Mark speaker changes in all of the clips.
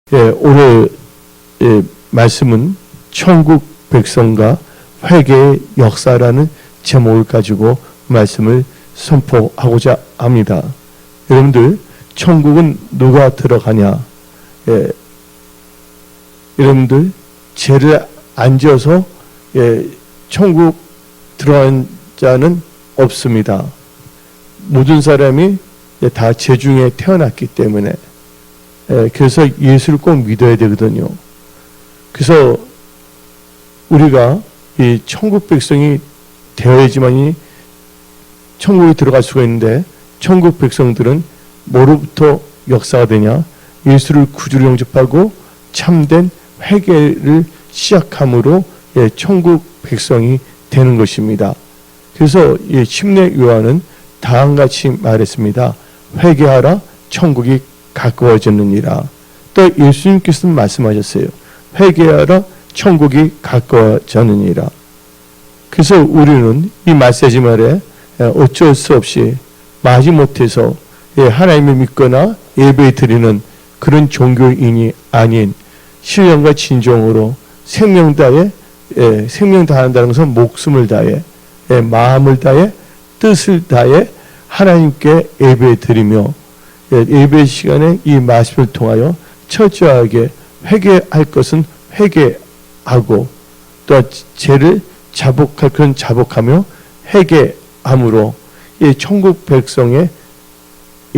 Speaker 1: 오늘 말씀은 천국 백성과 회개의 역사라는 제목을 가지고 말씀을 선포하고자 합니다. 여러분들, 천국은 누가 들어가냐? 여러분들, 죄를 안 지어서 천국 들어간 자는 없습니다. 모든 사람이 다 죄 중에 태어났기 때문에 그래서 예수를 꼭 믿어야 되거든요. 그래서 우리가 이 천국 백성이 되어야지만이 천국에 들어갈 수가 있는데, 천국 백성들은 뭐로부터 역사가 되냐? 예수를 구주로 영접하고 참된 회개를 시작함으로 천국 백성이 되는 것입니다. 그래서 침례 요한은 다음같이 말했습니다. 회개하라, 천국이 가까워졌느니라. 또 예수님께서는 말씀하셨어요. 회개하라, 천국이 가까워졌느니라. 그래서 우리는 이 메시지 말에 어쩔 수 없이 마지못해서 하나님을 믿거나 예배 드리는 그런 종교인이 아닌 신령과 진정으로 생명 다해, 생명 다한다는 것은 목숨을 다해, 마음을 다해, 뜻을 다해 하나님께 예배 드리며, 예배 시간에 이 말씀을 통하여 철저하게 회개할 것은 회개하고, 또 죄를 자복할 것은 자복하며 회개함으로 이 천국 백성의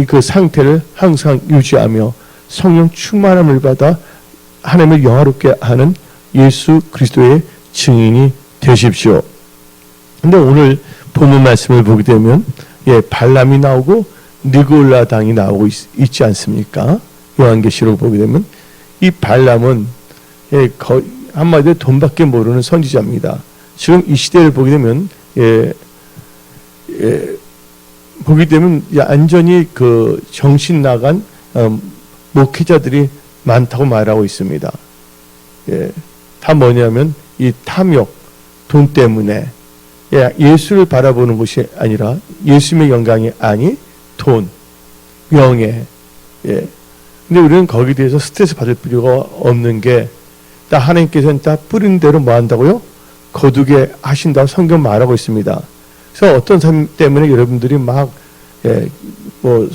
Speaker 1: 그 상태를 항상 유지하며 성령 충만함을 받아 하나님을 영화롭게 하는 예수 그리스도의 증인이 되십시오. 근데 오늘 본문 말씀을 보게 되면 발람이 나오고 느골라 당이 나오고 있지 않습니까? 요한계시록 보게 되면 이 발람은 한마디로 돈밖에 모르는 선지자입니다. 지금 이 시대를 보게 되면 보게 되면 완전히 그 정신 나간 목회자들이 많다고 말하고 있습니다. 다 뭐냐면 이 탐욕, 돈 때문에 예수를 바라보는 것이 아니라 예수님의 영광이 아니 돈, 명예. 근데 우리는 거기에 대해서 스트레스 받을 필요가 없는 게, 다 하나님께서는 다 뿌린 대로 뭐 한다고요? 거두게 하신다고 성경 말하고 있습니다. 그래서 어떤 사람 때문에 여러분들이 막 뭐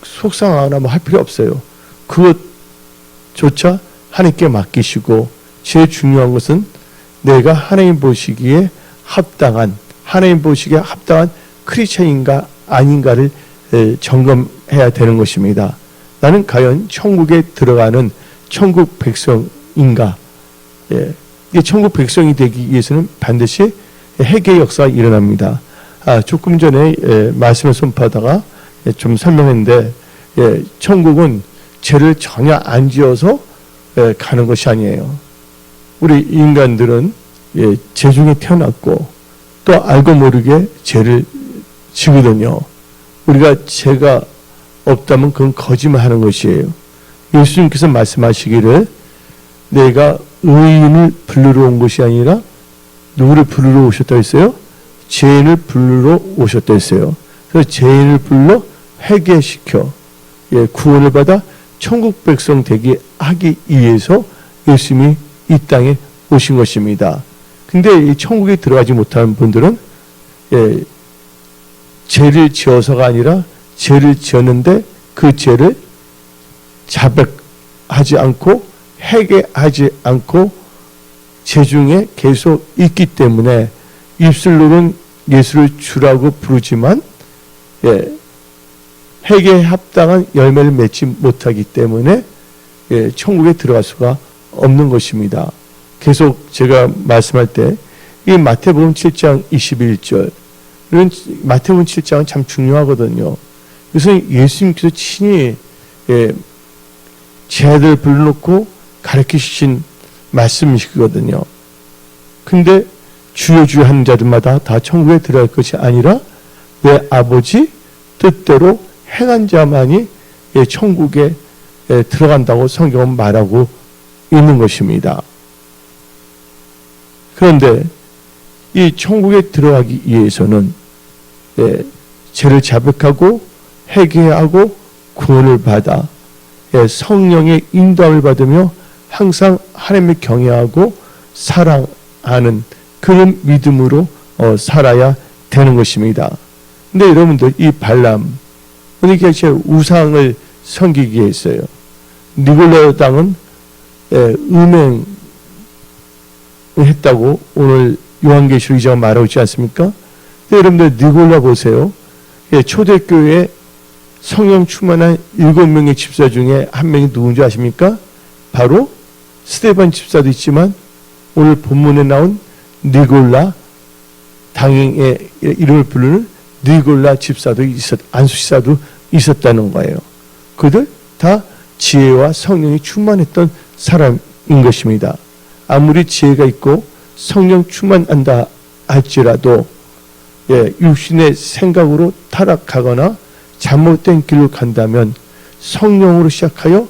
Speaker 1: 속상하거나 뭐 할 필요 없어요. 그것조차 하나님께 맡기시고, 제일 중요한 것은 내가 하나님 보시기에 합당한, 하나님 보시기에 합당한 크리스천인가 아닌가를 점검해야 되는 것입니다. 나는 과연 천국에 들어가는 천국 백성인가? 이 천국 백성이 되기 위해서는 반드시 회개 역사가 일어납니다. 조금 전에 말씀을 선포하다가 좀 설명했는데, 천국은 죄를 전혀 안 지어서 가는 것이 아니에요. 우리 인간들은 죄 중에 태어났고 또 알고 모르게 죄를 지거든요. 우리가 죄가 없다면 그건 거짓말하는 것이에요. 예수님께서 말씀하시기를 내가 의인을 부르러 온 것이 아니라 누구를 부르러 오셨다 했어요? 죄인을 부르러 오셨다 했어요. 그래서 죄인을 불러 회개시켜 구원을 받아 천국 백성 되게 하기 위해서 예수님이 이 땅에 오신 것입니다. 근데 이 천국에 들어가지 못하는 분들은 죄를 지어서가 아니라 죄를 지었는데 그 죄를 자백하지 않고 회개하지 않고 죄 중에 계속 있기 때문에 입술로는 예수를 주라고 부르지만 회개에 합당한 열매를 맺지 못하기 때문에 천국에 들어갈 수가 없는 것입니다. 계속 제가 말씀할 때 이 마태복음 7장 21절, 마태복음 7장은 참 중요하거든요. 그래서 예수님께서 친히 제자들을 불러놓고 가르치신 말씀이시거든요. 근데 주여 주여 하는 자들마다 다 천국에 들어갈 것이 아니라 내 아버지 뜻대로 행한 자만이 천국에 들어간다고 성경은 말하고 있는 것입니다. 그런데 이 천국에 들어가기 위해서는 죄를 자백하고 회개하고 구원을 받아 성령의 인도함을 받으며 항상 하나님을 경외하고 사랑하는 그런 믿음으로 살아야 되는 것입니다. 근데 여러분들, 이 발람, 이게 우상을 섬기기 위해서요. 니골라 당은 음행했다고 오늘 요한계시록 2장은 말하고 있지 않습니까? 근데 여러분들 니골라 보세요. 초대교회에 성령 충만한 7명의 집사 중에 한 명이 누군지 아십니까? 바로 스데반 집사도 있지만 오늘 본문에 나온 니골라 당의 이름을 부르는 니골라 집사도 안수시사도 있었다는 거예요. 그들 다 지혜와 성령이 충만했던 사람인 것입니다. 아무리 지혜가 있고 성령 충만한다 할지라도 육신의 생각으로 타락하거나 잘못된 길로 간다면 성령으로 시작하여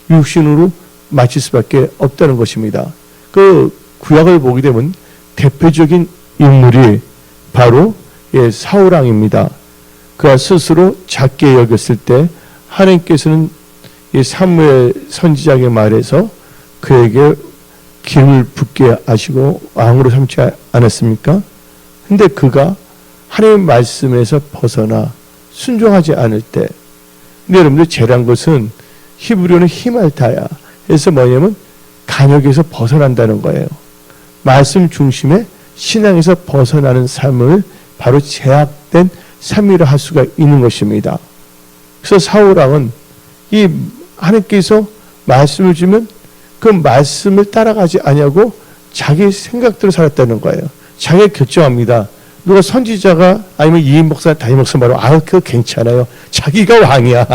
Speaker 1: 육신으로 마칠 수밖에 없다는 것입니다. 그 구약을 보게 되면 대표적인 인물이 바로 사울왕입니다. 그가 스스로 작게 여겼을 때 하나님께서는 사무엘 선지자에게 말해서 그에게 기름을 붓게 하시고 왕으로 삼지 않았습니까? 근데 그가 하나님의 말씀에서 벗어나 순종하지 않을 때, 근데 여러분들 죄란 것은 히브리어는 히말타야 해서 뭐냐면 간역에서 벗어난다는 거예요. 말씀 중심의 신앙에서 벗어나는 삶을 바로 제약된 삶이라 할 수가 있는 것입니다. 그래서 사울왕은 이 하나님께서 말씀을 주면 그 말씀을 따라가지 아니하고 자기 생각대로 살았다는 거예요. 자기가 결정합니다. 누가 선지자가 아니면 이인 목사, 담임 목사 말하면 그거 괜찮아요. 자기가 왕이야.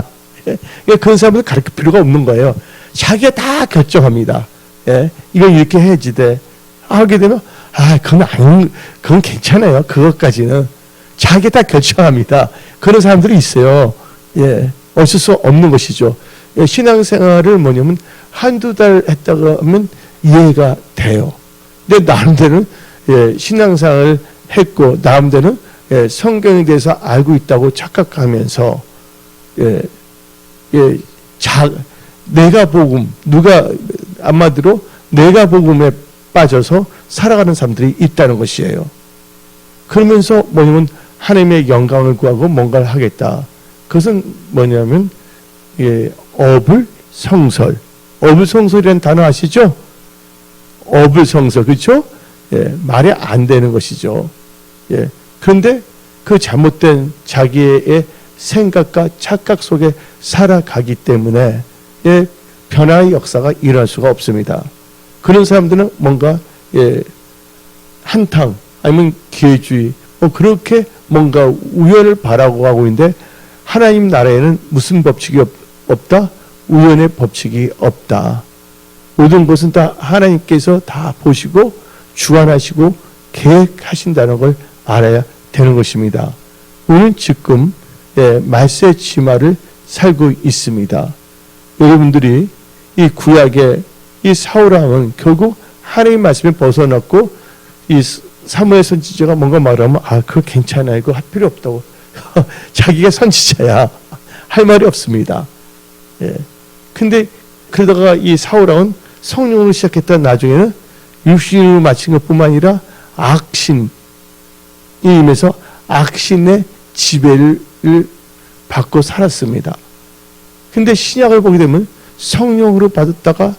Speaker 1: 그런 사람들 가르칠 필요가 없는 거예요. 자기가 다 결정합니다. 이걸 이렇게 해야지 돼. 하게 되면 그건 괜찮아요. 그것까지는 자기가 다 결정합니다. 그런 사람들이 있어요. 어쩔 수 없는 것이죠. 신앙생활을 뭐냐면 한두 달 했다가 하면 이해가 돼요. 근데 나름대로는 신앙생활을 했고 나름대로는 성경에 대해서 알고 있다고 착각하면서 내가 복음, 누가 한마디로 내가 복음에 빠져서 살아가는 사람들이 있다는 것이에요. 그러면서 뭐냐면 하나님의 영광을 구하고 뭔가를 하겠다. 그것은 뭐냐면 어불성설. 어불성설이라는 단어 아시죠? 어불성설, 그렇죠? 말이 안 되는 것이죠. 그런데 그 잘못된 자기의 생각과 착각 속에 살아가기 때문에 변화의 역사가 일어날 수가 없습니다. 그런 사람들은 뭔가 한탕 아니면 기회주의 그렇게 뭔가 우연을 바라고 가고 있는데 하나님 나라에는 무슨 법칙이 없다? 우연의 법칙이 없다. 모든 것은 다 하나님께서 다 보시고 주관하시고 계획하신다는 걸 알아야 되는 것입니다. 우리는 지금 말세 치마를 살고 있습니다. 여러분들이 이 구약의 이 사울왕은 결국 하나님 말씀에 벗어났고 이 사무엘 선지자가 뭔가 말하면 그거 괜찮아, 이거 할 필요 없다고. 자기가 선지자야. 할 말이 없습니다. 근데 그러다가 이 사울왕은 성령으로 시작했던 나중에는 육신으로 마친 것뿐만 아니라 악신이 임해서 악신의 지배를 받고 살았습니다. 근데 신약을 보게 되면 성령으로 받았다가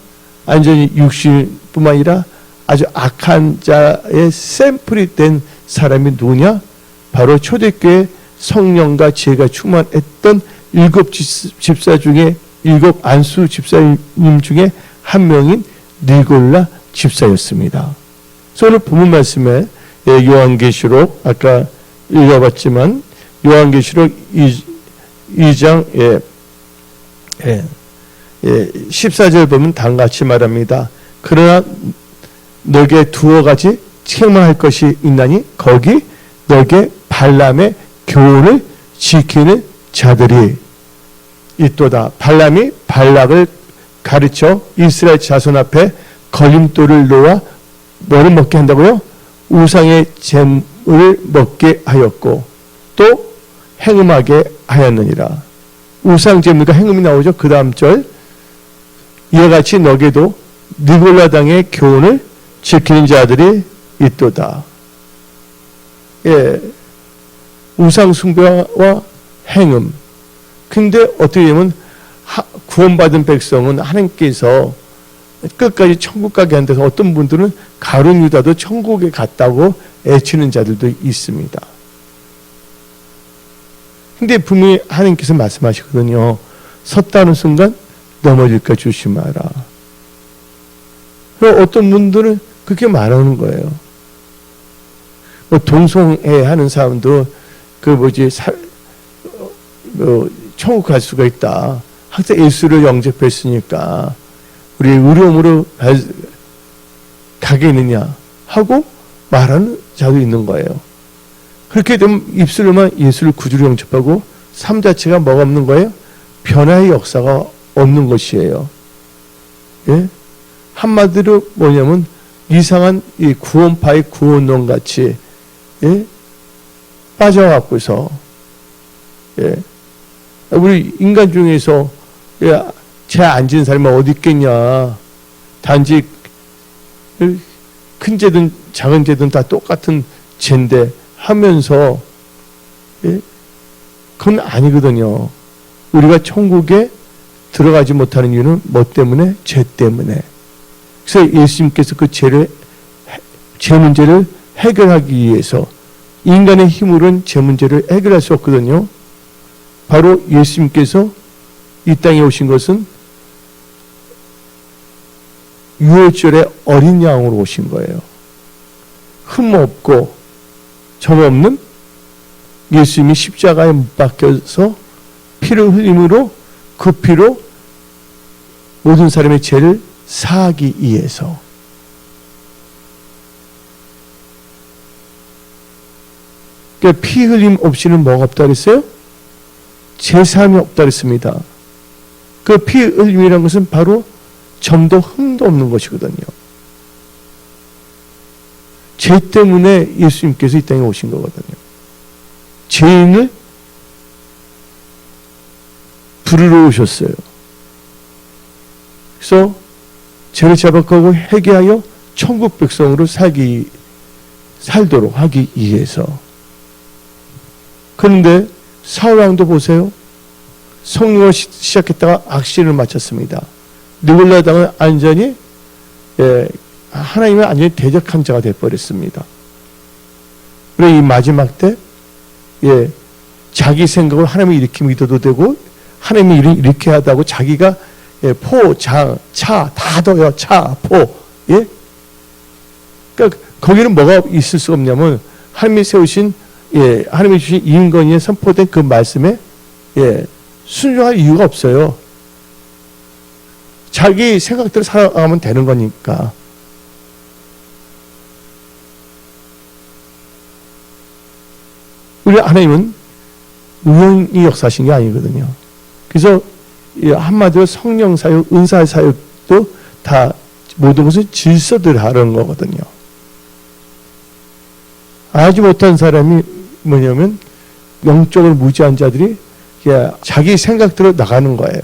Speaker 1: 완전히 육신뿐만 아니라 아주 악한 자의 샘플이 된 사람이 누구냐? 바로 초대교회 성령과 지혜가 충만했던 7 집사 중에 7 안수 집사님 중에 한 명인 니골라 집사였습니다. 그래서 오늘 본문 말씀에 요한계시록 아까 읽어봤지만 요한계시록 2장 14절 보면 다음같이 말합니다. 그러나 너에게 두어 가지 책망할 것이 있나니 거기 너에게 발람의 교훈을 지키는 자들이 있도다. 발람이 발락을 가르쳐 이스라엘 자손 앞에 걸림돌을 놓아 뭐를 먹게 한다고요? 우상의 잼을 먹게 하였고 또 행음하게 하였느니라. 우상 잼과 행음이 나오죠. 그 다음 절 이와 같이 너게도 니골라당의 교훈을 지키는 자들이 있도다. 예, 우상 숭배와 행음. 근데 어떻게 되면 구원받은 백성은 하나님께서 끝까지 천국 가게 한다서 어떤 분들은 가룟 유다도 천국에 갔다고 애치는 자들도 있습니다. 근데 분명히 하나님께서 말씀하시거든요. 섰다는 순간 넘어질까 조심하라. 어떤 분들은 그렇게 말하는 거예요. 뭐 동성애 하는 사람도 천국 갈 수가 있다. 항상 예수를 영접했으니까 우리 의로움으로 가겠느냐 하고 말하는 자도 있는 거예요. 그렇게 되면 입술로만 예수를 구주로 영접하고 삶 자체가 뭐가 없는 거예요? 변화의 역사가 없는 것이에요. 예? 한마디로 뭐냐면 이상한 이 구원파의 구원론 같이 예? 빠져갖고서 예? 우리 인간 중에서 제 앉은 사람이 어디 있겠냐. 단지 큰 죄든 작은 죄든 다 똑같은 죄인데 하면서 예? 그건 아니거든요. 우리가 천국에 들어가지 못하는 이유는 뭐 때문에? 죄 때문에. 그래서 예수님께서 그 죄 문제를 해결하기 위해서 인간의 힘으로는 죄 문제를 해결할 수 없거든요. 바로 예수님께서 이 땅에 오신 것은 유월절에 어린 양으로 오신 거예요. 흠 없고 점 없는 예수님이 십자가에 못 박혀서 피를 흘림으로 그 피로 모든 사람의 죄를 사하기 위해서. 그러니까 피 흘림 없이는 뭐가 없다 그랬어요? 제사함이 없다 그랬습니다. 그 피 흘림이라는 것은 바로 점도 흠도 없는 것이거든요. 죄 때문에 예수님께서 이 땅에 오신 거거든요. 죄인을 부르러 오셨어요. 그래서 죄를 자박하고 회개하여 천국 백성으로 살도록 하기 위해서. 그런데 사울왕도 보세요. 성령을 시작했다가 악신을 마쳤습니다. 느골라당은 완전히 하나님의 완전히 대적한 자가 되어버렸습니다. 그래 이 마지막 때 자기 생각을 하나님이 이렇게 믿어도 되고 하나님이 이렇게 하다고 자기가 포, 장, 차 다 더요. 차, 포. 예? 그러니까 거기는 뭐가 있을 수가 없냐면 하나님이 세우신 하나님이 주신 인건위에 선포된 그 말씀에 순종할 이유가 없어요. 자기 생각대로 살아가면 되는 거니까. 우리 하나님은 우연히 역사하신 게 아니거든요. 그래서 한마디로 성령 사역, 은사 사역도 다 모든 것을 질서대로 하는 거거든요. 알지 못한 사람이 뭐냐면 영적으로 무지한 자들이 자기 생각대로 나가는 거예요.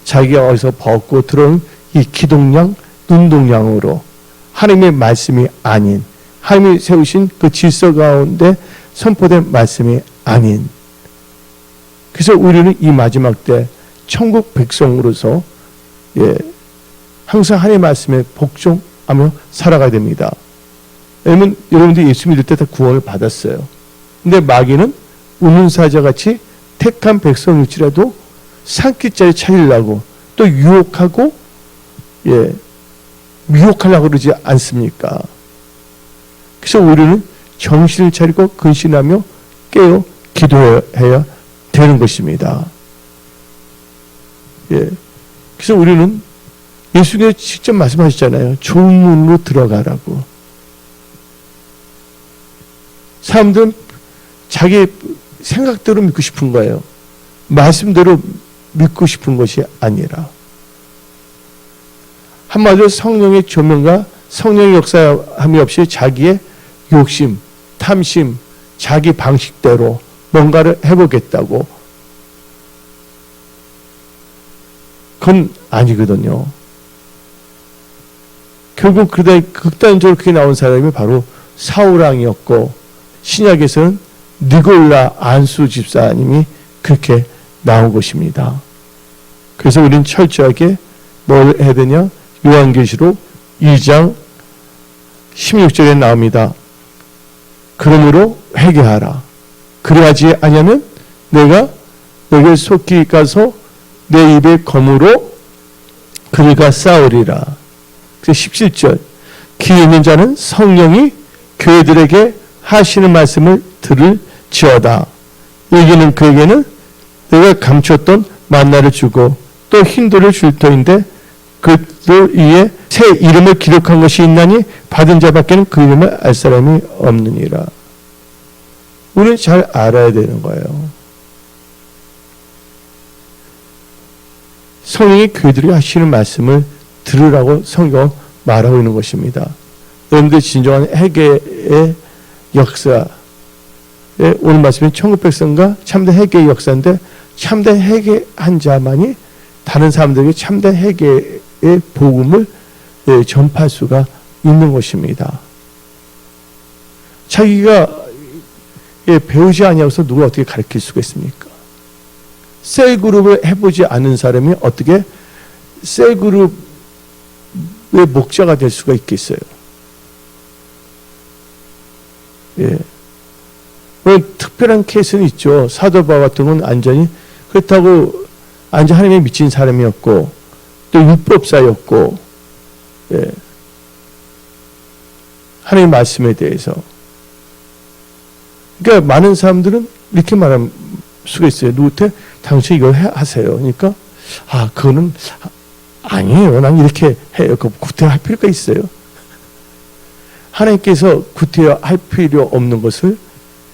Speaker 1: 자기가 어디서 벗고 들어온 이 기동량, 눈동량으로 하나님의 말씀이 아닌, 하나님이 세우신 그 질서 가운데 선포된 말씀이 아닌. 그래서 우리는 이 마지막 때 천국 백성으로서 항상 하나님의 말씀에 복종하며 살아가야 됩니다. 왜냐면 여러분들이 예수 믿을 때 다 구원을 받았어요. 근데 마귀는 우는 사자같이 택한 백성일지라도 산기자리 차리려고 또 유혹하고 미혹하려고 그러지 않습니까? 그래서 우리는 정신을 차리고 근신하며 깨어 기도해야 되는 것입니다. 그래서 우리는 예수님께서 직접 말씀하셨잖아요. 좋은 문으로 들어가라고. 사람들은 자기 생각대로 믿고 싶은 거예요. 말씀대로 믿고 싶은 것이 아니라. 한마디로 성령의 조명과 성령의 역사함이 없이 자기의 욕심, 탐심, 자기 방식대로 뭔가를 해보겠다고 그건 아니거든요. 결국 그러다 극단적으로 그렇게 나온 사람이 바로 사울왕이었고, 신약에서는 니골라 안수 집사님이 그렇게 나온 것입니다. 그래서 우리는 철저하게 뭘 해야 되냐? 요한계시록 2장 16절에 나옵니다. 그러므로 회개하라. 그리하지 아니하면 내가 너를 속히 가서 내 입의 검으로 그들과 싸우리라. 그래서 17절 귀 있는 자는 성령이 교회들에게 하시는 말씀을 들을지어다. 여기는 그에게는 내가 감추었던 만나를 주고 또 흰돌을 줄 터인데 그들 위에 새 이름을 기록한 것이 있나니 받은 자밖에는 그 이름을 알 사람이 없느니라. 우리는 잘 알아야 되는 거예요. 성령이 교회들이 하시는 말씀을 들으라고 성경은 말하고 있는 것입니다. 여러분들 진정한 회개의 역사, 오늘 말씀은 천국 백성과 참된 회개의 역사인데, 참된 회개한 자만이 다른 사람들에게 참된 회개의 복음을 전파할 수가 있는 것입니다. 자기가 배우지 아니하고서 누가 어떻게 가르칠 수가 있습니까? 셀그룹을 해보지 않은 사람이 어떻게 셀그룹의 목자가 될 수가 있겠어요? 예. 특별한 케이스는 있죠. 사도 바울 같은 건 완전히 그렇다고 완전 하나님에 미친 사람이었고 또 율법사였고, 예. 하나님의 말씀에 대해서. 그러니까 많은 사람들은 이렇게 말할 수가 있어요. 누구한테 당신 이거 하세요. 그러니까 그거는 아니에요. 난 이렇게 해요. 그 구태할 필요가 있어요. 하나님께서 구태할 필요 없는 것을,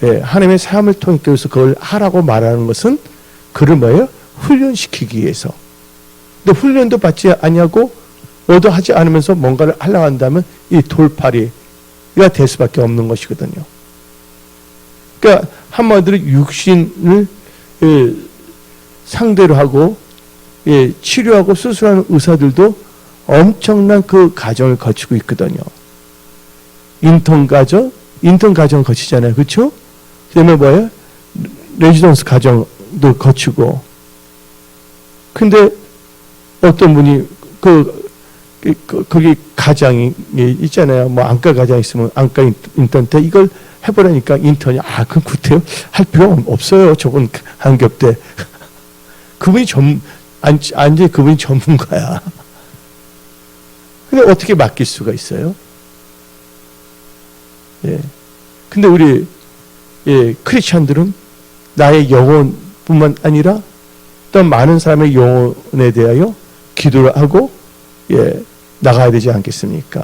Speaker 1: 예, 하나님의 삶을 통해 그래서 그걸 하라고 말하는 것은 그를 뭐예요? 훈련시키기 위해서. 근데 훈련도 받지 아니하고 얻어하지 않으면서 뭔가를 하려고 한다면 이 돌팔이가 될 수밖에 없는 것이거든요. 그러니까 한마디로 육신을 상대로 하고 치료하고 수술하는 의사들도 엄청난 그 과정을 거치고 있거든요. 인턴 과정 거치잖아요. 그렇죠? 그다음에 뭐예요? 레지던스 과정도 거치고. 근데 어떤 분이 거기 가장이 있잖아요. 뭐 안과 가장 있으면 안과 인턴 때 이걸 해보라니까 인턴이 그건 구태여 할 필요 없어요. 저건 한겹대. 그분이 그분이 전문가야. 근데 어떻게 맡길 수가 있어요? 예. 근데 우리 크리스찬들은 나의 영혼뿐만 아니라 또 많은 사람의 영혼에 대하여 기도를 하고 나가야 되지 않겠습니까?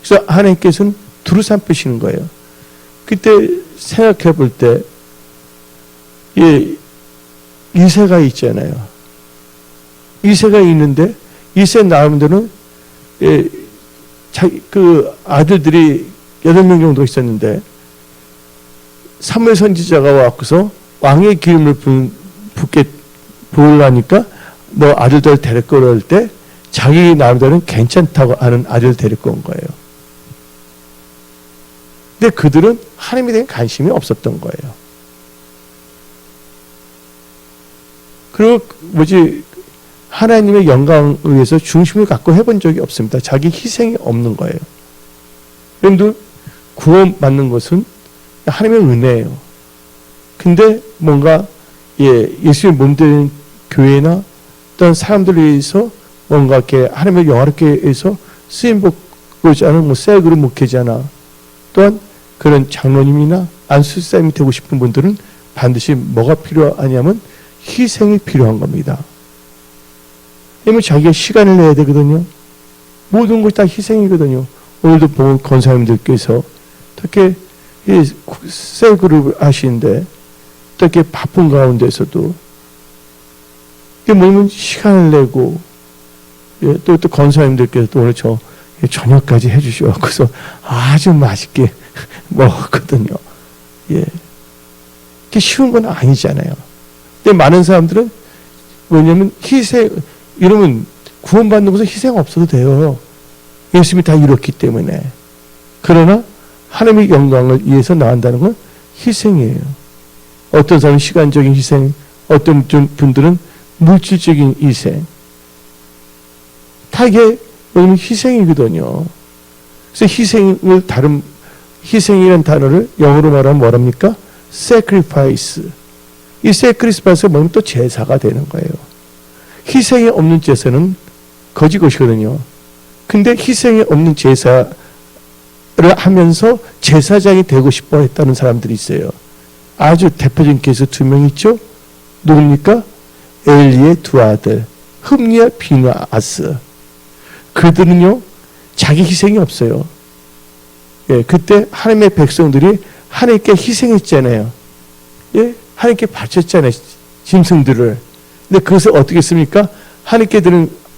Speaker 1: 그래서 하나님께서는 두루 삼으시는 거예요. 그때 생각해 볼 때 이새가 있잖아요. 이새가 있는데 이새 나름대로는 그 아들들이 8명 정도 있었는데 사무엘 선지자가 와서 왕의 기름을 부으려니까 뭐 아들들 데리고 올 때 자기 나름대로는 괜찮다고 하는 아들을 데리고 온 거예요. 근데 그들은 하나님에 대한 관심이 없었던 거예요. 그리고 하나님의 영광을 위해서 중심을 갖고 해본 적이 없습니다. 자기 희생이 없는 거예요. 여러분들 구원받는 것은 하나님의 은혜예요. 근데 뭔가 예수의 몸된 교회나 어떤 사람들에 의해서 뭔가 이렇게 하나님의 영화롭게 해서 쓰임받고자 하는 셀그룹 목회자나 또한 그런 장로님이나 안수사님이 되고 싶은 분들은 반드시 뭐가 필요하냐면 희생이 필요한 겁니다. 왜냐면 자기가 시간을 내야 되거든요. 모든 것이 다 희생이거든요. 오늘도 보면 권사님들께서 어떻게 셀그룹을 하시는데 어떻게 바쁜 가운데서도 이게 뭐냐면 시간을 내고 또 권사님들께서 또 오늘 저녁까지 해주셔서 아주 맛있게 먹었거든요. 이게 쉬운 건 아니잖아요. 근데 많은 사람들은 왜냐하면 희생, 이러면 구원받는 것은 희생 없어도 돼요. 예수님이 다 이뤘기 때문에. 그러나 하나님의 영광을 위해서 나간다는 건 희생이에요. 어떤 사람은 시간적인 희생, 어떤 분들은 물질적인 희생. 다 이게 희생이거든요. 그래서 희생이라는 단어를 영어로 말하면 뭐랍니까? sacrifice. 이 sacrifice가 뭐냐면 또 제사가 되는 거예요. 희생이 없는 제사는 거짓것이거든요. 근데 희생이 없는 제사를 하면서 제사장이 되고 싶어 했다는 사람들이 있어요. 아주 대표적인 케이스 2명 있죠? 누굽니까? 엘리의 두 아들, 흠리와 비느아스. 그들은요, 자기 희생이 없어요. 예, 그때 하나님의 백성들이 하나님께 희생했잖아요. 예, 하나님께 바쳤잖아요, 짐승들을. 근데 그것을 어떻게 했습니까? 하나님께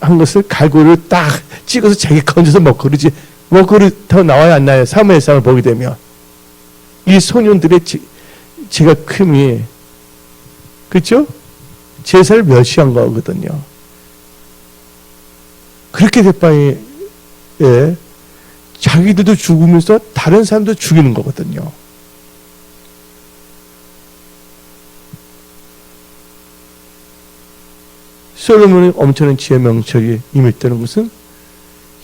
Speaker 1: 한 것을 갈고리를 딱 찍어서 자기 건져서 먹고 그러지. 먹고 더 나와야 안 나요? 사무엘상을 보게 되면. 이 소년들의 제가 큼이, 그렇죠? 제사를 멸시한 거거든요. 그렇게 될 바에, 예, 자기들도 죽으면서 다른 사람도 죽이는 거거든요. 솔로몬의 엄청난 지혜 명철이 임했다는 것은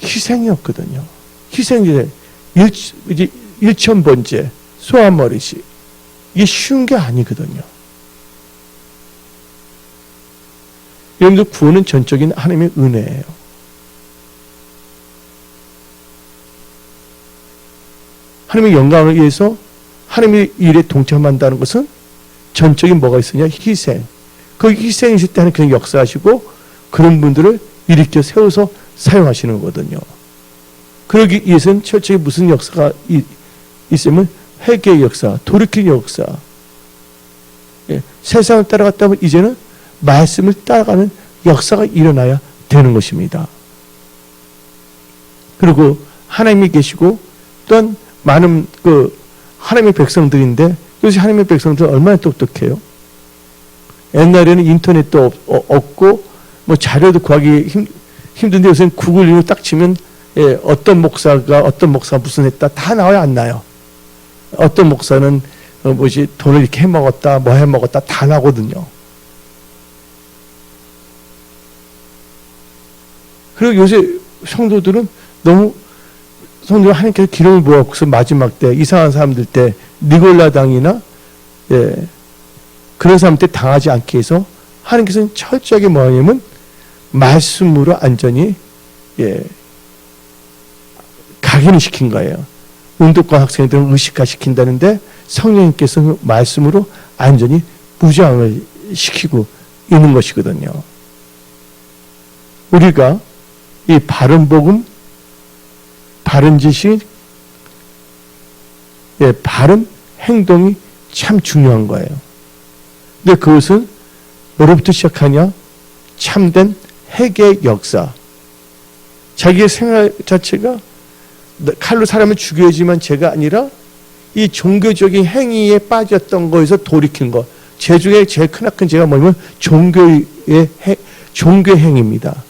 Speaker 1: 희생이었거든요. 희생이 1,000번째 소아머리시. 이게 쉬운 게 아니거든요. 여러분들 구원은 전적인 하나님의 은혜예요. 하나님의 영광을 위해서 하나님의 일에 동참한다는 것은 전적인 뭐가 있으냐? 희생. 그 희생이 있을 때 하나님 그냥 역사하시고 그런 분들을 일으켜 세워서 사용하시는 거거든요. 그러기 위해서는 철저히 무슨 역사가 있으면 회개의 역사, 돌이키는 역사. 예, 세상을 따라갔다 보면 이제는 말씀을 따라가는 역사가 일어나야 되는 것입니다. 그리고 하나님이 계시고 또한 많은 하나님의 백성들인데 요새 하나님의 백성들은 얼마나 똑똑해요. 옛날에는 인터넷도 없고 뭐 자료도 구하기 힘든데 요새는 구글링을 딱 치면 예, 어떤 목사가 무슨 했다 다 나와요, 안 나요? 어떤 목사는 돈을 이렇게 해먹었다, 뭐 해먹었다 다 나거든요. 그리고 요새 성도들은 너무 하나님께서 기름을 부어서 마지막 때 이상한 사람들 때 니골라당이나 예, 그런 사람한테 당하지 않게 해서 하나님께서는 철저하게 뭐냐면 말씀으로 안전히 예, 각인을 시킨 거예요. 운동권 학생들은 의식화시킨다는데 성령님께서 말씀으로 안전히 무장을 시키고 있는 것이거든요. 우리가 이 바른 복음, 바른 지식, 예, 바른 행동이 참 중요한 거예요. 근데 그것은 뭐로부터 시작하냐? 참된 회개의 역사. 자기의 생활 자체가 칼로 사람을 죽여야지만 죄가 아니라 이 종교적인 행위에 빠졌던 거에서 돌이킨 거. 죄 중에 제일 크나큰 죄가 뭐냐면 종교의 행위입니다.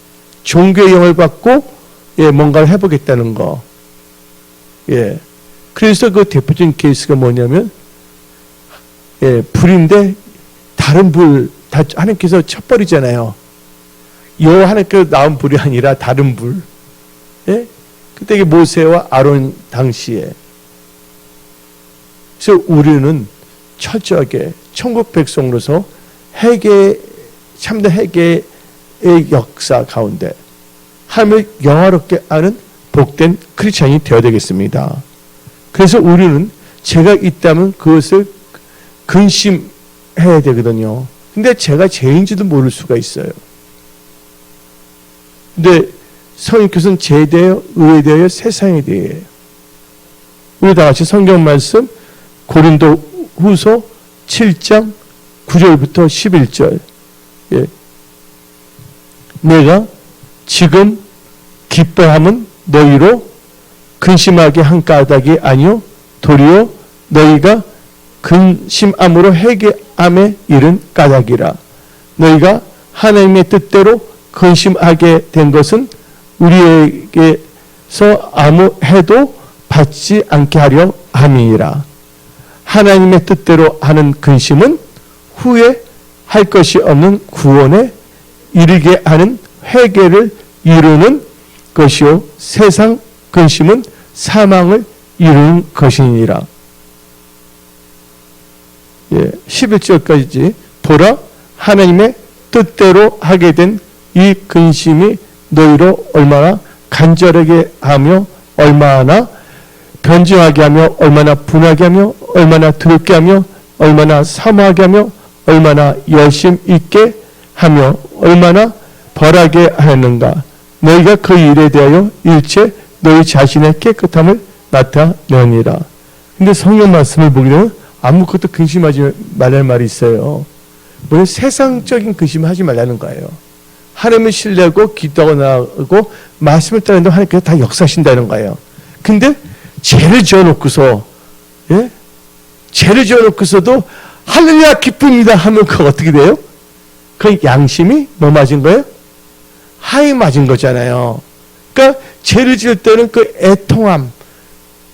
Speaker 1: 종교의 영을 받고 예, 뭔가를 해보겠다는 거. 예. 그래서 그 대표적인 케이스가 뭐냐면 예, 불인데 다른 불, 다 하나님께서 쳐버리잖아요. 여호와 하나님께서 나온 불이 아니라 다른 불. 예? 그때 이게 모세와 아론 당시에. 그래서 우리는 철저하게 천국 백성으로서 참된 회개의 역사 가운데 하나님을 영화롭게 아는 복된 크리스찬이 되어야 되겠습니다. 그래서 우리는 죄가 있다면 그것을 근심해야 되거든요. 근데 제가 죄인지도 모를 수가 있어요. 근데 성령께서는 죄에 대하여, 의에 대하여, 세상에 대하여. 우리 다 같이 성경 말씀 고린도 후서 7장 9절부터 11절. 예. 내가 지금 기뻐함은 너희로 근심하게 한 까닭이 아니요 도리어 너희가 근심함으로 회개함에 이른 까닭이라. 너희가 하나님의 뜻대로 근심하게 된 것은 우리에게서 아무 해도 받지 않게 하려 함이니라. 하나님의 뜻대로 하는 근심은 후에 할 것이 없는 구원에 이르게 하는 회개를 이루는 것이요 세상 근심은 사망을 이루는 것이니라. 11절까지 보라 하나님의 뜻대로 하게 된 이 근심이 너희로 얼마나 간절하게 하며 얼마나 변증하게 하며 얼마나 분하게 하며 얼마나 더럽게 하며 얼마나 사모하게 하며 얼마나 열심 있게 하며 얼마나 벌하게 하였는가. 너희가 그 일에 대하여 일체 너희 자신의 깨끗함을 나타내니라. 근데 성경 말씀을 보게 되면 아무것도 근심하지 말라는 말이 있어요. 물론 세상적인 근심을 하지 말라는 거예요. 하나님을 신뢰하고 기도하고 나가고 말씀을 따르는데 하나님께서 다 역사하신다는 거예요. 근데 죄를 지어놓고서 죄를 지어놓고서도 할렐루야 기쁩니다 하면 그거 어떻게 돼요? 그 양심이 뭐 맞은 거예요? 하이 맞은 거잖아요. 그러니까 죄를 지을 때는 그 애통함,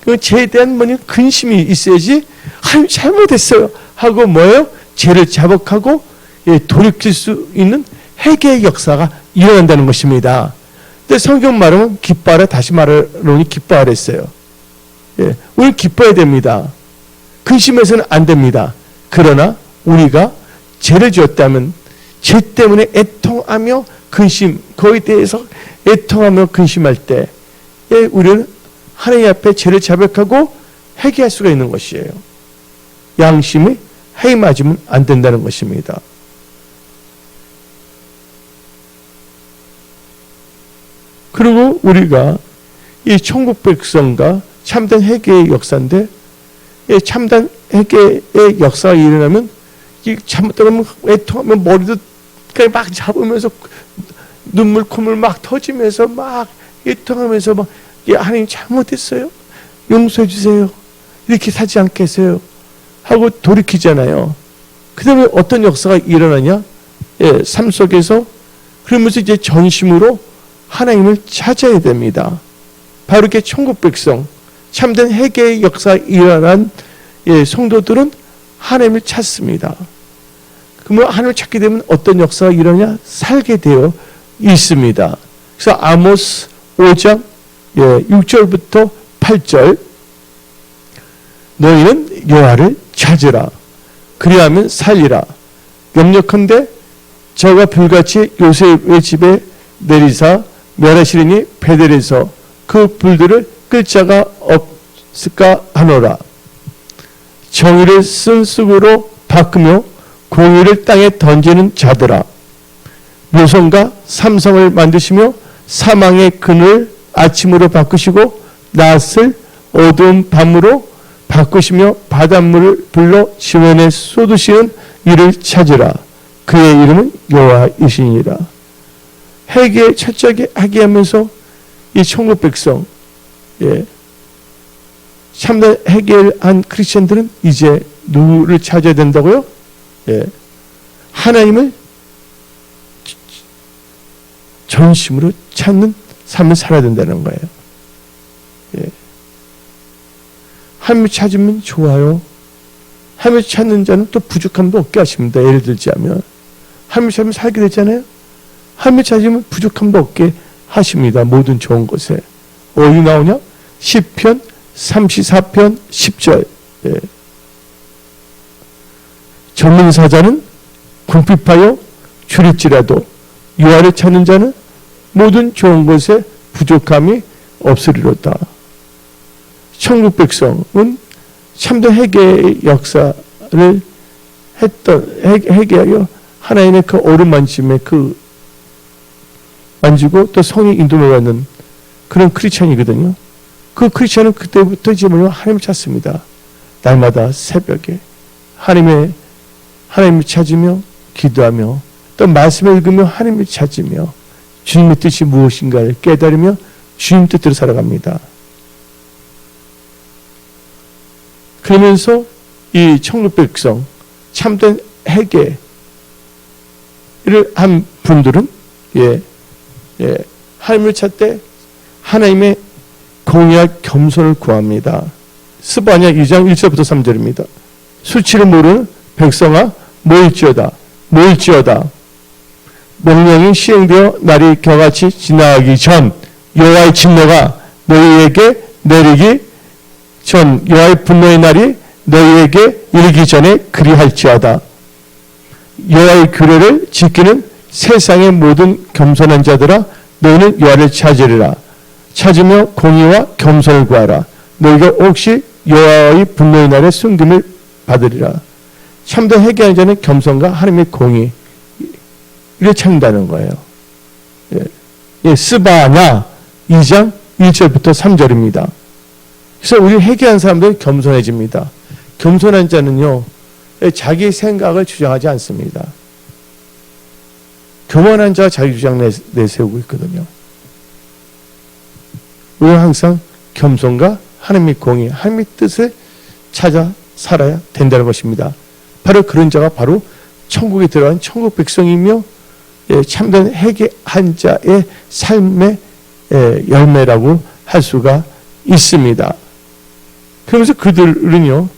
Speaker 1: 그 죄에 대한 근심이 있어야지 하나님 잘못했어요 하고 뭐예요? 죄를 자복하고 돌이킬 수 있는 회개의 역사가 일어난다는 것입니다. 근데 성경 말하면 기뻐하라, 다시 말하노니 기뻐하라 했어요. 우리 기뻐해야 됩니다. 근심해서는 안 됩니다. 그러나 우리가 죄를 지었다면 죄 때문에 애통하며 근심, 거기에 대해서 애통하며 근심할 때 우리는 하나님 앞에 죄를 자백하고 회개할 수가 있는 것이에요. 양심이 해이 맞으면 안 된다는 것입니다. 그리고 우리가 이 천국 백성과 참된 회개의 역사인데, 참된 회개의 역사가 일어나면 잘못하면 애통하면 머리도 막 잡으면서 눈물 콧물 막 터지면서 막 애통하면서 막 하나님 잘못했어요, 용서해 주세요, 이렇게 살지 않겠어요 하고 돌이키잖아요. 그 다음에 어떤 역사가 일어나냐? 삶 속에서 그러면서 이제 전심으로 하나님을 찾아야 됩니다. 바로 이렇게 천국 백성, 참된 회개의 역사가 일어난 성도들은 하나님을 찾습니다. 그러면 하나님을 찾게 되면 어떤 역사가 일어나냐? 살게 되어 있습니다. 그래서 아모스 5장 6절부터 8절, 너희는 여호와를 찾으라. 그리하면 살리라. 염려컨대 저가 불같이 요셉의 집에 내리사 멸하시리니 베델에서 그 불들을 끌 자가 없을까 하노라. 정의를 쓴 쑥으로 바꾸며 공의를 땅에 던지는 자들아, 묘성과 삼성을 만드시며 사망의 그늘 아침으로 바꾸시고 낮을 어두운 밤으로 바꾸시며 바닷물을 불러 지원에 쏟으시는 이를 찾으라. 그의 이름은 여호와이시니라. 회개 철저하게 하게 하면서 이 천국 백성, 참된 회개를 한 크리스천들은 이제 누구를 찾아야 된다고요? 하나님을 전심으로 찾는 삶을 살아야 된다는 거예요. 하나님을 찾으면 좋아요. 하나님을 찾는 자는 또 부족함도 없게 하십니다. 예를 들자면 하나님을 찾으면 살게 되잖아요. 하나님을 찾으면 부족함도 없게 하십니다. 모든 좋은 것에. 어디 나오냐? 시편 34편 10절. 젊은 사자는 궁핍하여 줄일지라도 여호와를 찾는 자는 모든 좋은 것에 부족함이 없으리로다. 천국 백성은 참된 회개의 역사를 했던, 회개하여 하나님의 그 오른만짐에 만지고 또 성의 인도를 받는 그런 크리스찬이거든요. 그 크리스찬은 그때부터 이제 하나님을 찾습니다. 날마다 새벽에 하나님을 찾으며 기도하며 또 말씀을 읽으며 하나님을 찾으며 주님의 뜻이 무엇인가를 깨달으며 주님 뜻대로 살아갑니다. 그러면서 이 천국 백성 참된 회개, 한 분들은 하나님을 찾되 하나님의 공의와 겸손을 구합니다. 스바냐 2장 1절부터 3절입니다. 수치를 모르는 백성아 모일지어다. 명령이 시행되어 날이 겨같이 지나가기 전 여호와의 진노가 너희에게 내리기 전 여호와의 분노의 날이 너희에게 이르기 전에 그리할지어다. 여호와의 규례를 지키는 세상의 모든 겸손한 자들아 너희는 여호와를 찾으리라. 찾으며 공의와 겸손을 구하라. 너희가 혹시 여호와의 분노의 날에 숨김을 받으리라. 참된 회개하는 자는 겸손과 하나님의 공의 이를 찾는다는 거예요. 스바냐 2장 1절부터 3절입니다. 그래서 우리 회개한 사람들은 겸손해집니다. 겸손한 자는요, 자기 생각을 주장하지 않습니다. 교만한 자가 자기 주장 내세우고 있거든요. 우리는 항상 겸손과 하나님의 공의, 하나님의 뜻을 찾아 살아야 된다는 것입니다. 바로 그런 자가 바로 천국에 들어간 천국 백성이며 참된 회개한 자의 삶의 열매라고 할 수가 있습니다. 그러면서 그들은요,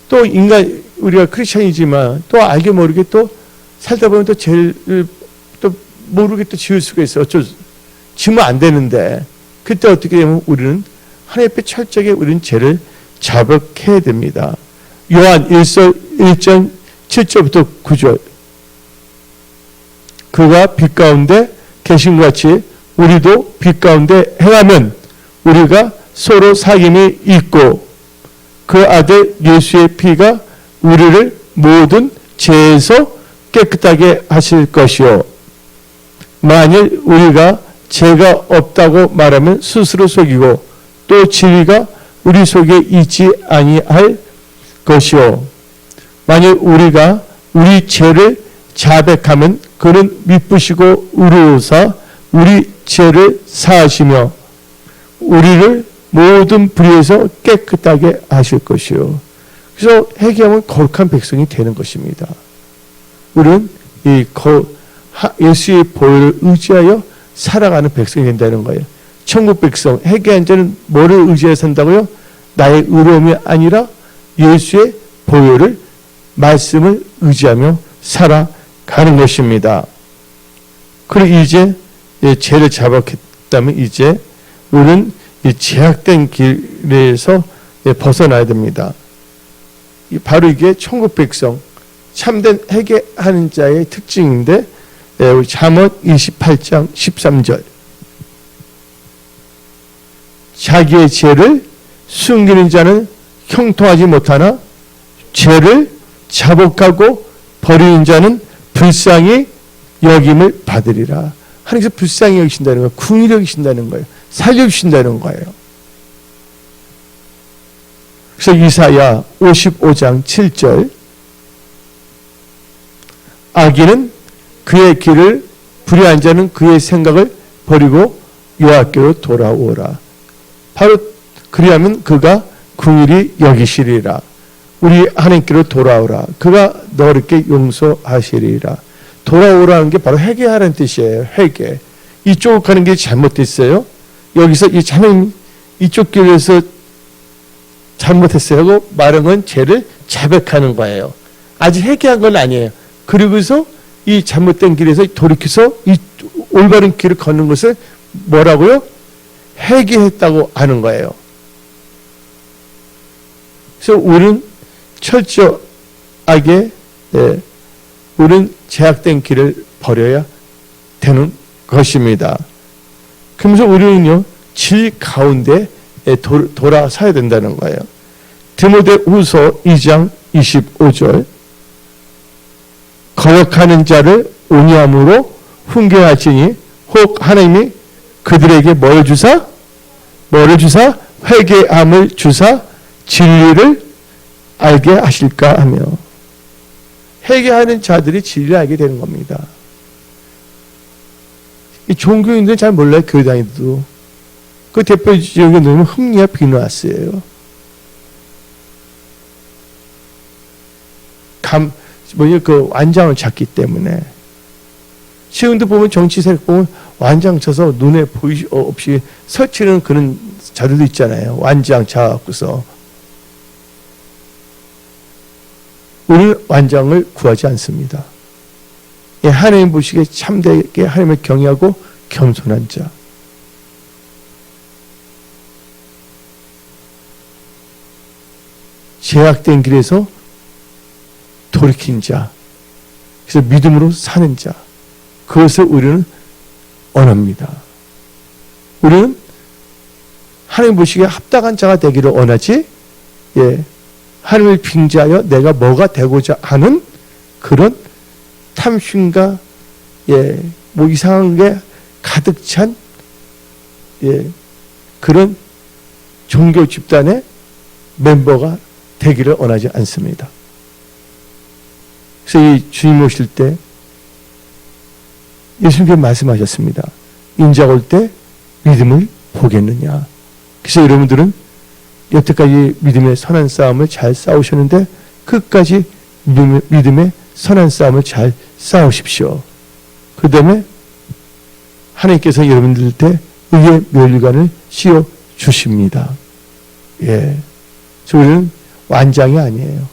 Speaker 1: 또 인간, 우리가 크리스천이지만 또 알게 모르게 또 살다 보면 또 죄를 또 모르게 또 지을 수가 있어요. 지으면 안 되는데, 그때 어떻게 되면 우리는 하나님 앞에 철저하게 우리는 죄를 자백해야 됩니다. 요한 1장 7절부터 9절. 그가 빛 가운데 계신 것 같이 우리도 빛 가운데 행하면 우리가 서로 사귐이 있고 그 아들 예수의 피가 우리를 모든 죄에서 깨끗하게 하실 것이요. 만일 우리가 죄가 없다고 말하면 스스로 속이고 또 진리가 우리 속에 있지 아니할 것이요. 만일 우리가 우리 죄를 자백하면 그는 미쁘시고 의로우사 우리 죄를 사하시며 우리를 모든 불의에서 깨끗하게 하실 것이요. 그래서 회개하면 거룩한 백성이 되는 것입니다. 우리는 이 예수의 보혈을 의지하여 살아가는 백성이 된다는 거예요. 천국 백성, 회개한 자는 뭐를 의지하여 산다고요? 나의 의로움이 아니라 예수의 보혈을, 말씀을 의지하며 살아가는 것입니다. 그리고 이제 죄를 자백했다면 이제 우리는 이 제약된 길에서 벗어나야 됩니다. 바로 이게 천국 백성, 참된 회개하는 자의 특징인데, 우리 잠언 28장 13절. 자기의 죄를 숨기는 자는 형통하지 못하나 죄를 자복하고 버리는 자는 불쌍히 여김을 받으리라. 하나님께서 불쌍히 여기신다는 거예요. 긍휼히 여기신다는 거예요. 살려주신다는 거예요. 그래서 이사야 55장 7절. 악인은 그의 길을, 불의한 자는 그의 생각을 버리고 여호와께로 돌아오라. 바로 그리하면 그가 긍휼히 여기시리라. 우리 하나님께로 돌아오라. 그가 너렇게 용서하시리라. 돌아오라는 게 바로 회개하라는 뜻이에요. 회개. 이쪽 가는 게 잘못됐어요. 여기서 이 자는 이쪽 길에서 잘못했어요 하고 말한 건 죄를 자백하는 거예요. 아직 회개한 건 아니에요. 그리고서 이 잘못된 길에서 돌이켜서 이 올바른 길을 걷는 것을 뭐라고요? 회개했다고 하는 거예요. 그래서 우리는 철저하게 우리는 제약된 길을 버려야 되는 것입니다. 그러면서 우리는요, 질 가운데 돌아서야 된다는 거예요. 디모데후서 2장 25절. 거역하는 자를 온유함으로 훈계하시니 혹 하나님이 그들에게 뭐를 주사? 회개함을 주사 진리를 알게 하실까 하며. 회개하는 자들이 진리를 알게 되는 겁니다. 이 종교인들은 잘 몰라요. 교회 다니도. 그 대표적인 놈은 흠리와 비누아스예요. 그 완장을 찾기 때문에. 지금도 보면 정치 세력 보면 완장 쳐서 눈에 없이 설치는 그런 자들도 있잖아요. 완장 차갖고서. 우리는 완장을 구하지 않습니다. 예, 하나님 보시기에 참되게 하나님을 경외하고 겸손한 자. 제약된 길에서 돌이킨 자. 그래서 믿음으로 사는 자. 그것을 우리는 원합니다. 우리는 하나님 보시기에 합당한 자가 되기를 원하지, 예, 하나님을 빙자하여 내가 뭐가 되고자 하는 그런 탐심과, 예, 뭐 이상한 게 가득 찬, 예, 그런 종교 집단의 멤버가 되기를 원하지 않습니다. 그래서 이 주님 오실 때 예수님께서 말씀하셨습니다. 인자가 올 때 믿음을 보겠느냐. 그래서 여러분들은 여태까지 믿음의 선한 싸움을 잘 싸우셨는데 끝까지 믿음의 선한 싸움을 잘 싸우십시오. 그 다음에 하나님께서 여러분들 때 의의 멸류관을 씌워 주십니다. 예, 우리는 완장이 아니에요.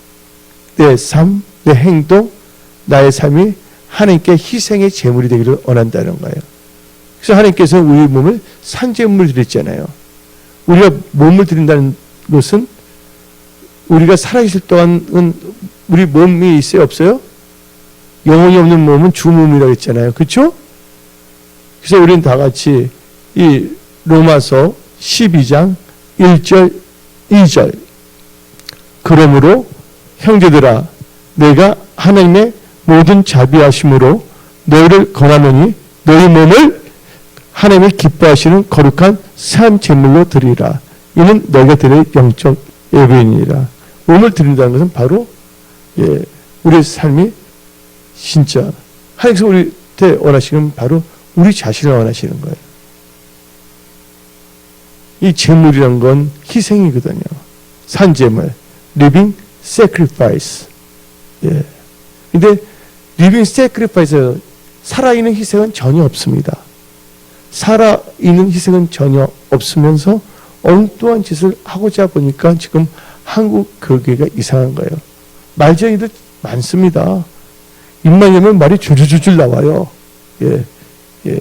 Speaker 1: 내 삶, 내 행동, 나의 삶이 하나님께 희생의 제물이 되기를 원한다는 거예요. 그래서 하나님께서 우리 몸을 산제물로 드렸잖아요. 우리가 몸을 드린다는 것은 우리가 살아있을 동안은 우리 몸이 있어요, 없어요? 영혼이 없는 몸은 죽음이라고 했잖아요. 그렇죠? 그래서 우리는 다 같이 이 로마서 12장 1절 2절 그러므로 형제들아 내가 하나님의 모든 자비하심으로 너희를 권하노니 너희 몸을 하나님이 기뻐하시는 거룩한 산 제물로 드리라. 이는 너희가 드릴 영적 예배이니라. 몸을 드린다는 것은 바로, 예, 우리의 삶이 진짜 하나님께서 우리한테 원하시는 바로 우리 자신을 원하시는 거예요. 이 제물이란 건 희생이거든요. 산제물, living sacrifice. 예. 근데 living sacrifice, 살아있는 희생은 전혀 없습니다. 살아있는 희생은 전혀 없으면서 엉뚱한 짓을 하고자 보니까 지금 한국 교계가 이상한 거예요. 말쟁이도 많습니다. 입만 열면 말이 줄줄줄 나와요. 예, 예.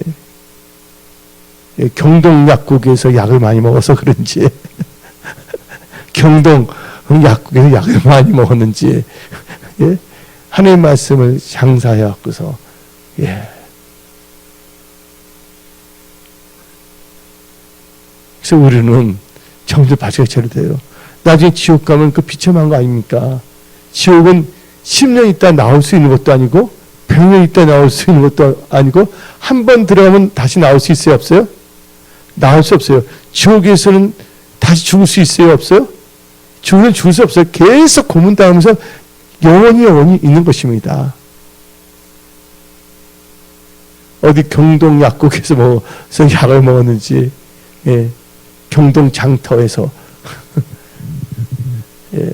Speaker 1: 예, 경동 약국에서 약을 많이 먹어서 그런지 경동 약국에서 약을 많이 먹었는지, 예? 하나님의 말씀을 장사해갖고서, 예. 그래서 우리는 정말 바지가 처리돼요. 나중에 지옥 가면 그 비참한 거 아닙니까? 지옥은 10년 있다 나올 수 있는 것도 아니고 100년 있다 나올 수 있는 것도 아니고 한 번 들어가면 다시 나올 수 있어요, 없어요? 나올 수 없어요. 지옥에서는 다시 죽을 수 있어요, 없어요? 지옥은 죽을 수 없어요. 계속 고문당하면서 영원히 있는 것입니다. 어디 경동 약국에서 뭐서 약을 먹었는지, 예, 경동 장터에서 예.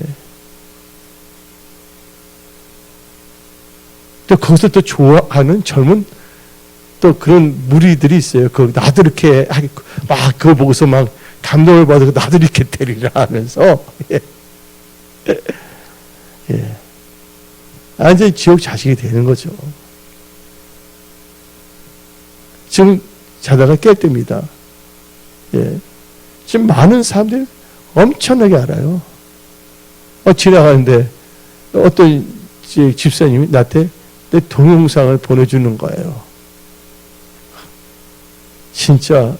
Speaker 1: 또 거기서 또 좋아하는 젊은 또 그런 무리들이 있어요. 나도 이렇게 막 그거 보고서 막 감동을 받고 나도 이렇게 때리라 하면서, 예. 예. 완전히 지옥 자식이 되는 거죠. 지금 자다가 깰 때입니다. 예. 지금 많은 사람들이 엄청나게 알아요. 지나가는데 어떤 집사님이 나한테 내 동영상을 보내주는 거예요. 진짜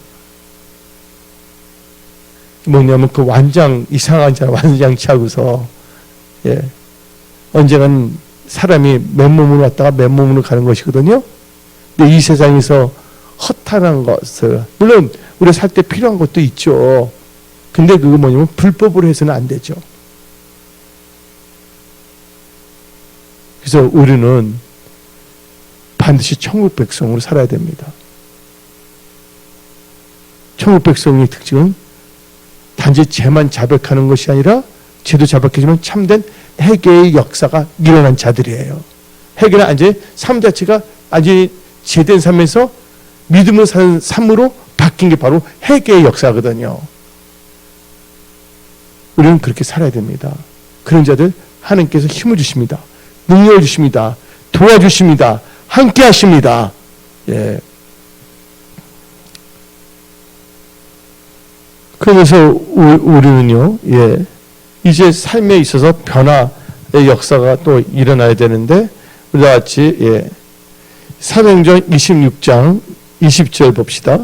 Speaker 1: 뭐냐면 그 완장, 이상한 자 완장치 하고서, 예, 언젠간 사람이 맨몸으로 왔다가 맨몸으로 가는 것이거든요. 근데 이 세상에서 허탄한 것을, 물론 우리가 살 때 필요한 것도 있죠. 근데 그거 뭐냐면 불법으로 해서는 안 되죠. 그래서 우리는 반드시 천국 백성으로 살아야 됩니다. 천국 백성의 특징은 단지 죄만 자백하는 것이 아니라 죄도 자백하지만 참된 회개의 역사가 일어난 자들이에요. 회개는 완전히 삶 자체가 완전히 제된 삶에서 믿음으로 사는 삶으로 바뀐 게 바로 회개의 역사거든요. 우리는 그렇게 살아야 됩니다. 그런 자들 하나님께서 힘을 주십니다. 능력을 주십니다. 도와주십니다. 함께 하십니다. 예. 그래서 우리는요, 예, 이제 삶에 있어서 변화의 역사가 또 일어나야 되는데, 우리와 같이, 예, 사도행전 26장 20절 봅시다.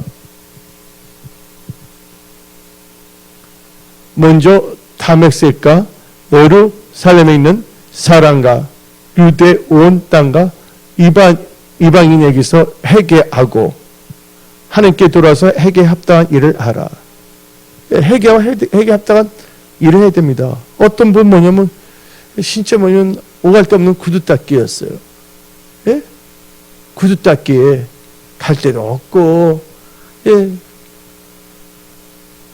Speaker 1: 먼저 다메섹과 예루살렘에 있는 사람과 유대 온 땅과 이방인에게서 회개하고 하나님께 돌아서 회개에 합당한 일을 하라. 회개와 회개 합당한 일을 해야 됩니다. 어떤 분 뭐냐면 진짜 뭐냐면 오갈 데 없는 구두 닦기였어요. 예? 구두 닦기에 갈 데도 없고, 예.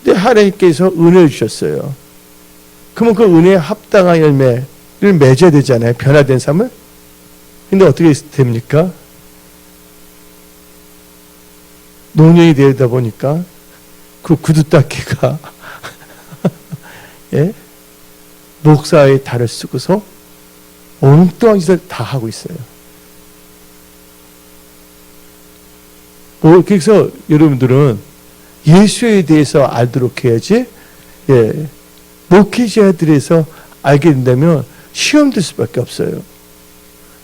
Speaker 1: 근데 하나님께서 은혜를 주셨어요. 그러면 그 은혜에 합당한 열매를 맺어야 되잖아요. 변화된 삶을. 근데 어떻게 됩니까? 노년이 되다 보니까 그 구두 닦기가 예? 목사의 달을 쓰고서 엉뚱한 짓을 다 하고 있어요. 그래서 여러분들은 예수에 대해서 알도록 해야지, 예, 목회자들에서 알게 된다면 시험 들 수밖에 없어요.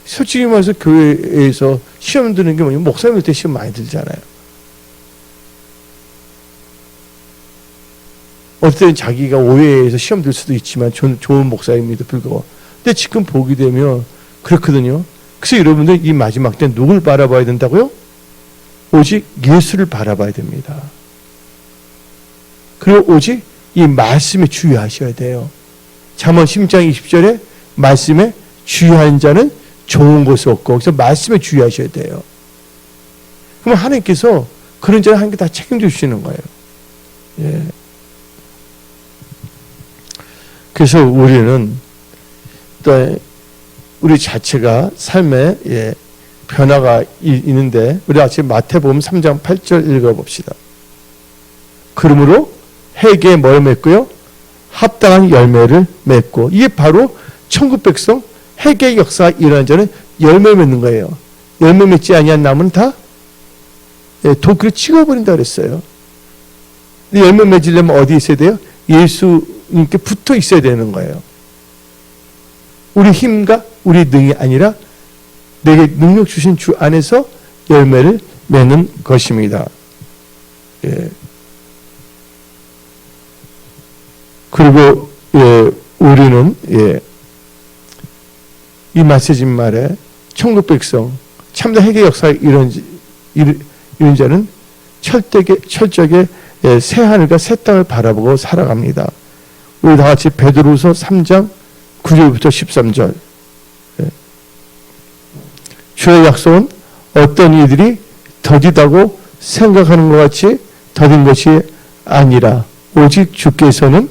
Speaker 1: 솔직히 말해서 교회에서 시험 드는 게 뭐냐면 목사님들 때 시험 많이 들잖아요. 어떨 때는 자기가 오해해서 시험 들 수도 있지만 좋은 목사임에도 불구하고. 근데 지금 보게 되면 그렇거든요. 그래서 여러분들 이 마지막 때 누굴 바라봐야 된다고요? 오직 예수를 바라봐야 됩니다. 그리고 오직 이 말씀에 주의하셔야 돼요. 잠언 10장 20절에 말씀에 주의하는 자는 좋은 것이 없고, 그래서 말씀에 주의하셔야 돼요. 그럼 하나님께서 그런 자를 하나님께 다 책임져 주시는 거예요. 예. 그래서 우리는 또 우리 자체가 삶에, 예, 변화가 있는데, 우리 같이 마태복음 3장 8절 읽어봅시다. 그러므로 회개에 뭘 맺고요? 합당한 열매를 맺고. 이게 바로 천국 백성 회개의 역사가 일어난 자는 열매 맺는 거예요. 열매 맺지 아니한 나무는 다, 예, 도끼로 찍어버린다 그랬어요. 근데 열매 맺으려면 어디 있어야 돼요? 예수님께 붙어 있어야 되는 거예요. 우리 힘과 우리 능이 아니라 내게 능력 주신 주 안에서 열매를 맺는 것입니다. 예. 그리고, 예, 우리는, 예, 이 메시지 말에 천국 백성 참된 회개 역사에 이런 자는 철저하게, 예, 새 하늘과 새 땅을 바라보고 살아갑니다. 우리 다 같이 베드로후서 3장 9절부터 13절. 예. 주의 약속은 어떤 이들이 더디다고 생각하는 것 같이 더딘 것이 아니라 오직 주께서는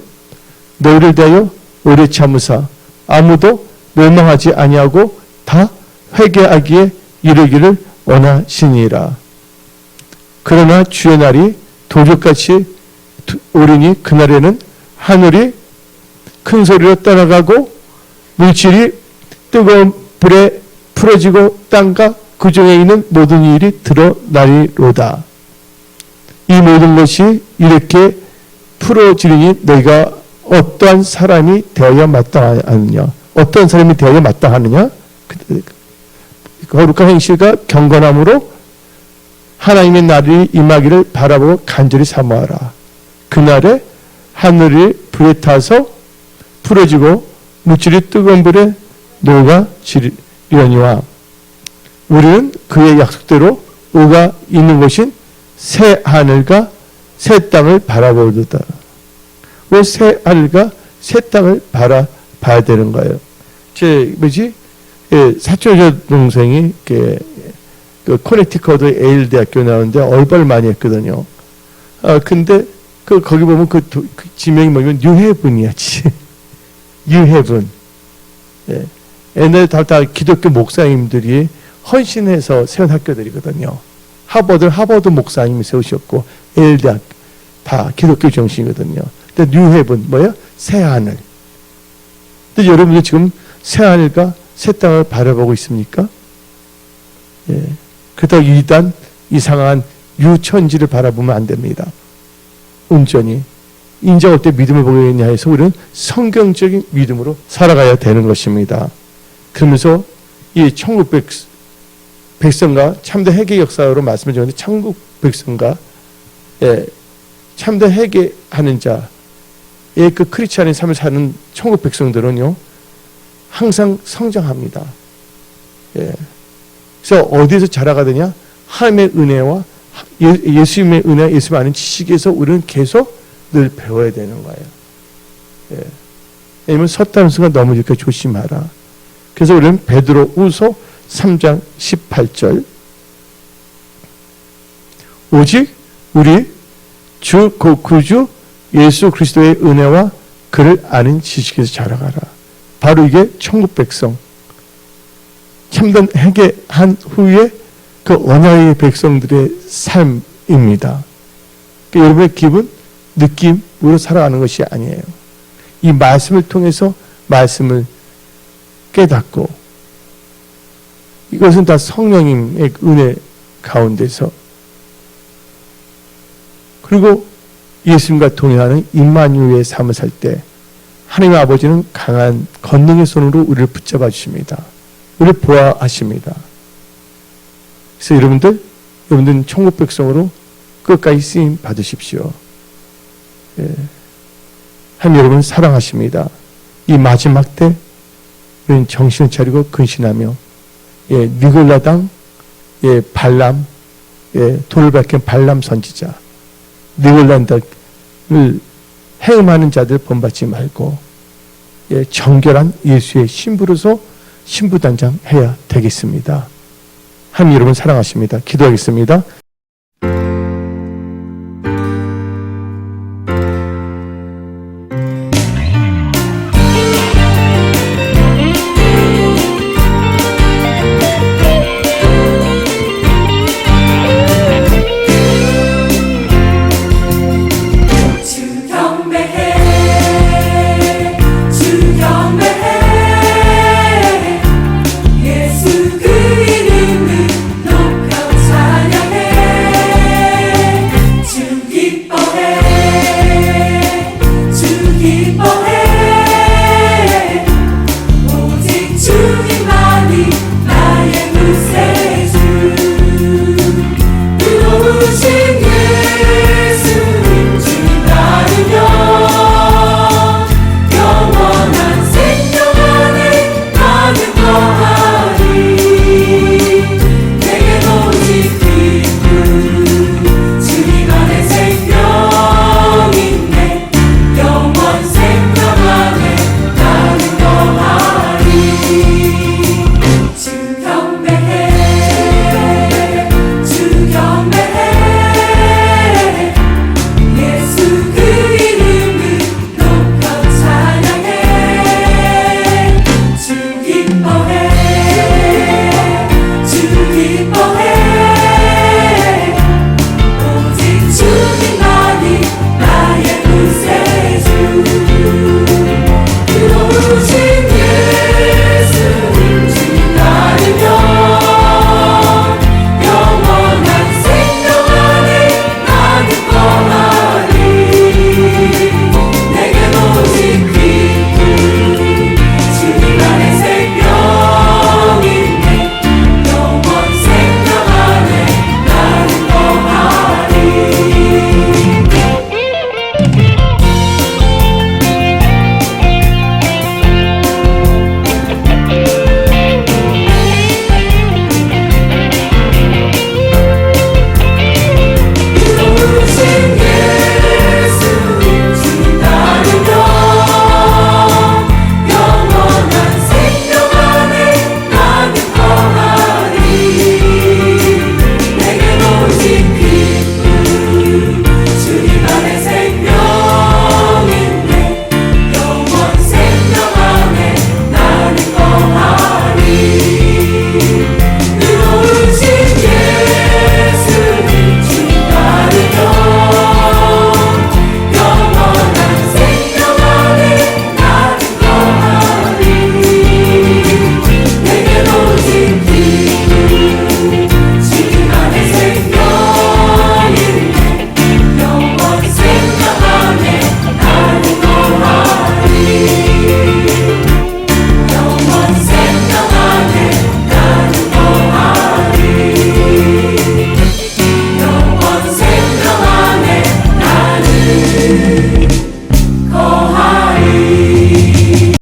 Speaker 1: 너희를 대하여 오래 참으사 아무도 멸망하지 아니하고 다 회개하기에 이르기를 원하시니라. 그러나 주의 날이 도적같이 오리니 그날에는 하늘이 큰 소리로 떠나가고 물질이 뜨거운 불에 풀어지고 땅과 그 중에 있는 모든 일이 드러나리로다. 이 모든 것이 이렇게 풀어지리니 너희가 어떠한 사람이 되어야 마땅하느냐? 어떤 사람이 되어야 마땅하느냐? 거룩한 행실과 경건함으로 하나님의 날이 임하기를 바라보고 간절히 사모하라. 그날에 하늘이 불에 타서 풀어지고 물질이 뜨거운 불에 녹아지려니와 우리는 그의 약속대로 의가 있는 것인 새 하늘과 새 땅을 바라보도다. 왜 새 하늘과 새 땅을 바라봐야 되는 거예요? 사촌 동생이 그 코네티컷 에일 대학교 나오는데 얼바를 많이 했거든요. 근데 거기 보면 그 지명이 뭐냐면 뉴헤븐이야. 뉴헤븐. 예. 옛날에 다 기독교 목사님들이 헌신해서 세운 학교들이거든요. 하버드 목사님이 세우셨고 예일대학 다 기독교 정신이거든요. 근데 뉴헤븐 뭐예요? 새하늘. 근데 여러분들 지금 새하늘과 새 땅을 바라보고 있습니까? 예. 그렇다고 이단 이상한 유천지를 바라보면 안 됩니다. 온전히 인자가 어때 믿음을 보겠냐 해서 우리는 성경적인 믿음으로 살아가야 되는 것입니다. 그러면서 이 천국 백성과 참된 회개 역사로 말씀을 드렸는데 천국 백성과 참된 회개하는 자의 그 크리스찬의 삶을 사는 천국 백성들은요 항상 성장합니다. 그래서 어디에서 자라가느냐? 하나님의 은혜와 예수님의 은혜와 예수님 아는 지식에서 우리는 계속 늘 배워야 되는 거예요. 왜냐면 섰다는 순간 넘어질까 조심하라. 그래서 우리는 베드로후서 3장 18절 오직 우리 주 구주 예수 그리스도의 은혜와 그를 아는 지식에서 자라가라. 바로 이게 천국 백성 참된 회개한 후에 그 언약의 백성들의 삶입니다. 그러니까 여러분의 기분, 느낌으로 살아가는 것이 아니에요. 이 말씀을 통해서 말씀을 깨닫고 이것은 다 성령님의 은혜 가운데서 그리고 예수님과 동행하는 임마누엘의 삶을 살 때 하나님 아버지는 강한 권능의 손으로 우리를 붙잡아 주십니다. 우리를 보호하십니다. 그래서 여러분들은 천국 백성으로 끝까지 쓰임 받으십시오. 하나님 여러분 사랑하십니다. 이 마지막 때 우리는 정신을 차리고 근신하며 니골라당 발람 돌을 밝힌 발람 선지자 니골라당을 해음하는 자들 본받지 말고 정결한 예수의 신부로서 신부단장 해야 되겠습니다. 하나님 여러분 사랑하십니다. 기도하겠습니다.